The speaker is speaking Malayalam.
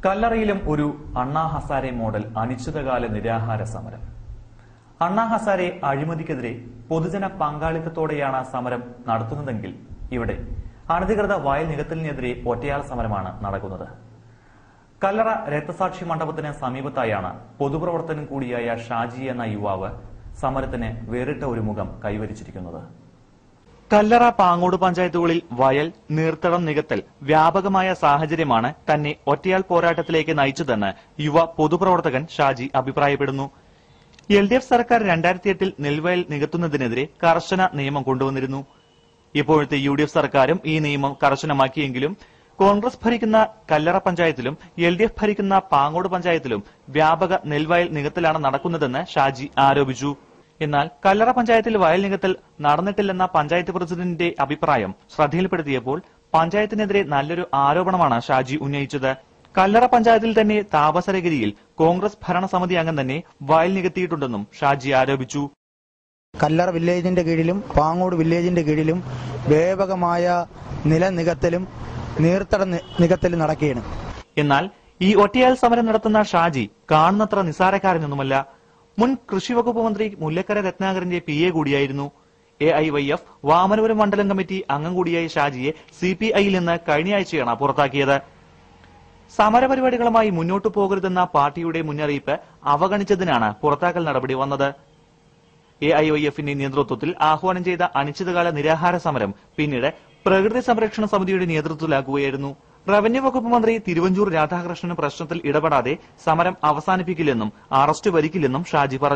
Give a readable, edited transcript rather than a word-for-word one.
കല്ലറയിലും ഒരു അണ്ണാ ഹസാരെ മോഡൽ അനിശ്ചിതകാല നിരാഹാര സമരം. അണ്ണാ ഹസാരെ അഴിമതിക്കെതിരെ പൊതുജന പങ്കാളിത്തത്തോടെയാണ് സമരം നടത്തുന്നതെങ്കിൽ ഇവിടെ അനധികൃത വയൽ നികത്തലിനെതിരെ ഒറ്റയാൾ സമരമാണ് നടക്കുന്നത്. കല്ലറ രക്തസാക്ഷി മണ്ഡപത്തിന് സമീപത്തായാണ് പൊതുപ്രവർത്തനം കൂടിയായ ഷാജി എന്ന യുവാവ് സമരത്തിന് വേറിട്ട ഒരു മുഖം കൈവരിച്ചിരിക്കുന്നത്. കല്ലറ പാങ്ങോട് പഞ്ചായത്തുകളിൽ വയൽ നീർത്തടം നികത്തൽ വ്യാപകമായ സാഹചര്യമാണ് തന്നെ ഒറ്റയാൾ പോരാട്ടത്തിലേക്ക് നയിച്ചതെന്ന് യുവ പൊതുപ്രവർത്തകൻ ഷാജി അഭിപ്രായപ്പെടുന്നു. LDF സർക്കാർ 2008 നെൽവയൽ നികത്തുന്നതിനെതിരെ കർശന നിയമം കൊണ്ടുവന്നിരുന്നു. ഇപ്പോഴത്തെ UDF സർക്കാരും ഈ നിയമം കർശനമാക്കിയെങ്കിലും കോൺഗ്രസ് ഭരിക്കുന്ന കല്ലറ പഞ്ചായത്തിലും LDF ഭരിക്കുന്ന പാങ്ങോട് പഞ്ചായത്തിലും വ്യാപക നെൽവയൽ നികത്തലാണ് നടക്കുന്നതെന്ന് ഷാജി ആരോപിച്ചു. എന്നാൽ കല്ലറ പഞ്ചായത്തിൽ വയൽ നികത്തൽ നടന്നിട്ടില്ലെന്ന പഞ്ചായത്ത് പ്രസിഡന്റിന്റെ അഭിപ്രായം ശ്രദ്ധയിൽപ്പെടുത്തിയപ്പോൾ പഞ്ചായത്തിനെതിരെ നല്ലൊരു ആരോപണമാണ് ഷാജി ഉന്നയിച്ചത്. കല്ലറ പഞ്ചായത്തിൽ തന്നെ താപസരഗിരിയിൽ കോൺഗ്രസ് ഭരണസമിതി അംഗം തന്നെ വയൽ നികത്തിയിട്ടുണ്ടെന്നും ഷാജി ആരോപിച്ചു. കല്ലറ വില്ലേജിന്റെ കീഴിലും പാങ്ങോട് വില്ലേജിന്റെ കീഴിലും വ്യാപകമായ നില നികത്തലും നീർത്തട നികത്തലും നടക്കുകയാണ്. എന്നാൽ ഈ ഒറ്റയാൾ സമരം നടത്തുന്ന ഷാജി കാണുന്നത്ര നിസ്സാരക്കാരനൊന്നുമല്ല. മുൻ കൃഷിവകുപ്പ് മന്ത്രി മുല്ലക്കര രത്നാകരന്റെ PA കൂടിയായിരുന്നു. AIYF വാമനപുരം മണ്ഡലം കമ്മിറ്റി അംഗം കൂടിയായ ഷാജിയെ CPIയിൽ നിന്ന് കഴിഞ്ഞയാഴ്ചയാണ് പുറത്താക്കിയത്. സമരപരിപാടികളുമായി മുന്നോട്ടു പോകരുതെന്ന പാർട്ടിയുടെ മുന്നറിയിപ്പ് അവഗണിച്ചതിനാണ് പുറത്താക്കൽ നടപടി വന്നത്. AIYFന്റെ നേതൃത്വത്തിൽ ആഹ്വാനം ചെയ്ത അനിശ്ചിതകാല നിരാഹാര സമരം പിന്നീട് പ്രകൃതി സംരക്ഷണ സമിതിയുടെ നേതൃത്വത്തിലാക്കുകയായിരുന്നു. റവന്യൂ വകുപ്പ് മന്ത്രി തിരുവഞ്ചൂർ രാധാകൃഷ്ണൻ പ്രശ്നത്തിൽ ഇടപെടാതെ സമരം അവസാനിപ്പിക്കില്ലെന്നും അറസ്റ്റ് വരിക്കില്ലെന്നും ഷാജി പറഞ്ഞു.